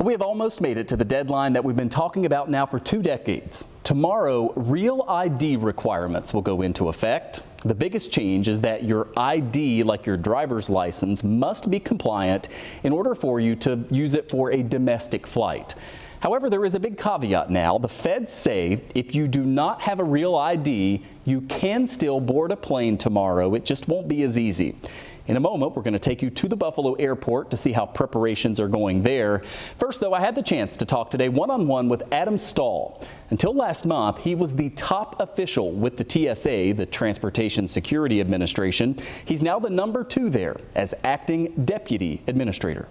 We have almost made it to the deadline that we've been talking about now for 2 decades. Tomorrow, real ID requirements will go into effect. The biggest change is that your ID, like your driver's license, must be compliant in order for you to use it for a domestic flight. However, there is a big caveat now. The feds say if you do not have a real ID, you can still board a plane tomorrow. It just won't be as easy. In a moment, we're going to take you to the Buffalo airport to see how preparations are going there. First, though, I had the chance to talk today one-on-one with Adam Stahl. Until last month, he was the top official with the TSA, the Transportation Security Administration. He's now the number 2 there as acting deputy administrator.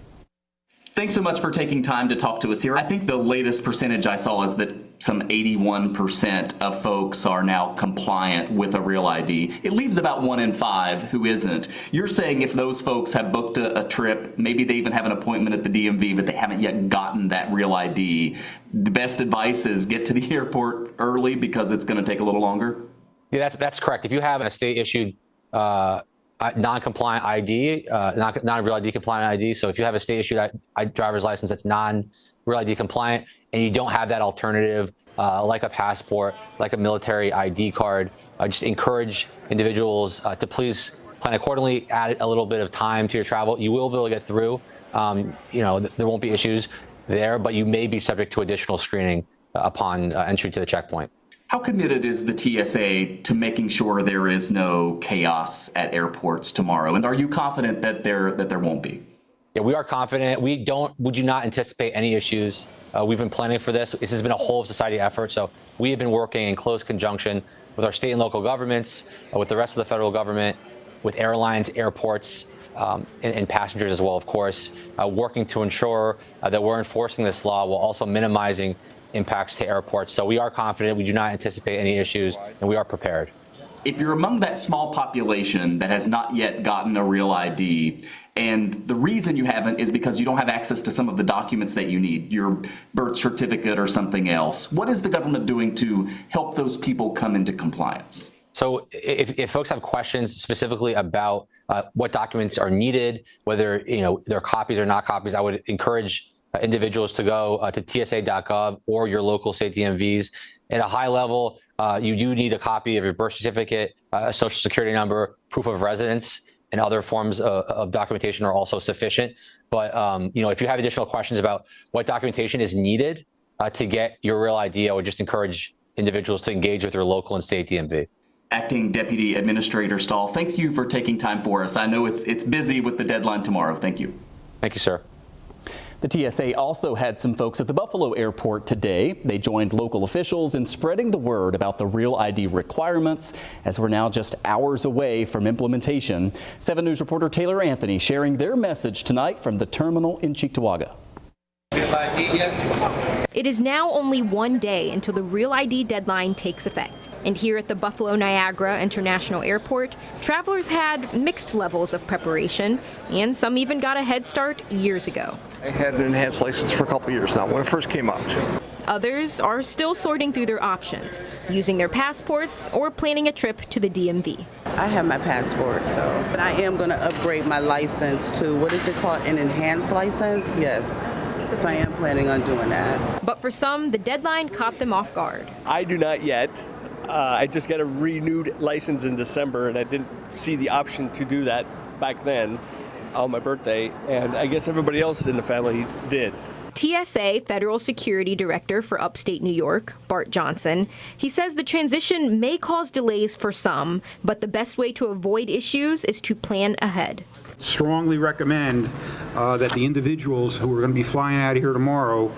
Thanks so much for taking time to talk to us here. I think the latest percentage I saw is that some 81% of folks are now compliant with a real ID. It leaves about 1 in 5 who isn't. You're saying if those folks have booked a trip, maybe they even have an appointment at the DMV, but they haven't yet gotten that real ID, the best advice is get to the airport early because it's going to take a little longer? Yeah, that's correct. If you have a state-issued non-compliant ID, not a real ID compliant ID. So if you have a state-issued driver's license that's non-real ID compliant, and you don't have that alternative, like a passport, like a military ID card, just encourage individuals to please plan accordingly. Add a little bit of time to your travel. You will be able to get through. There won't be issues there, but you may be subject to additional screening upon entry to the checkpoint. How committed is the TSA to making sure there is no chaos at airports tomorrow? And are you confident that there won't be? Yeah, we are confident. We do not anticipate any issues. We've been planning for this. This has been a whole of society effort. So we have been working in close conjunction with our state and local governments, with the rest of the federal government, with airlines, airports, and passengers as well, of course, working to ensure that we're enforcing this law while also minimizing impacts to airports. So we are confident. We do not anticipate any issues, and we are prepared. If you're among that small population that has not yet gotten a real ID, and the reason you haven't is because you don't have access to some of the documents that you need, your birth certificate or something else, what is the government doing to help those people come into compliance? So if folks have questions specifically about what documents are needed, whether they're copies or not copies, I would encourage individuals to go to tsa.gov or your local state DMVs. At a high level, you do need a copy of your birth certificate, a social security number, proof of residence, and other forms of documentation are also sufficient. But if you have additional questions about what documentation is needed to get your real ID, I would just encourage individuals to engage with your local and state DMV. Acting Deputy Administrator Stahl, thank you for taking time for us. I know it's busy with the deadline tomorrow. Thank you. Thank you, sir. The TSA also had some folks at the Buffalo airport today. They joined local officials in spreading the word about the real ID requirements as we're now just hours away from implementation. 7 News reporter Taylor Anthony sharing their message tonight from the terminal in Cheektowaga. It is now only 1 day until the Real ID deadline takes effect. And here at the Buffalo Niagara International Airport, travelers had mixed levels of preparation, and some even got a head start years ago. I had an enhanced license for a couple years now when it first came out. Others are still sorting through their options, using their passports or planning a trip to the DMV. I have my passport, but I am going to upgrade my license to, what is it called, an enhanced license? Yes. So I am planning on doing that. But for some, the deadline caught them off guard. I do not yet. I just got a renewed license in December, and I didn't see the option to do that back then on my birthday, and I guess everybody else in the family did. TSA Federal Security Director for Upstate New York, Bart Johnson, he says the transition may cause delays for some, but the best way to avoid issues is to plan ahead. Strongly recommend that the individuals who are going to be flying out of here tomorrow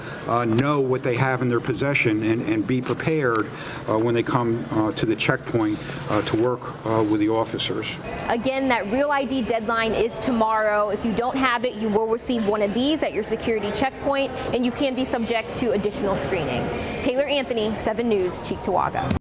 know what they have in their possession and be prepared when they come to the checkpoint to work with the officers. Again, that Real ID deadline is tomorrow. If you don't have it, you will receive one of these at your security checkpoint, and you can be subject to additional screening. Taylor Anthony, 7 News, Cheektowaga.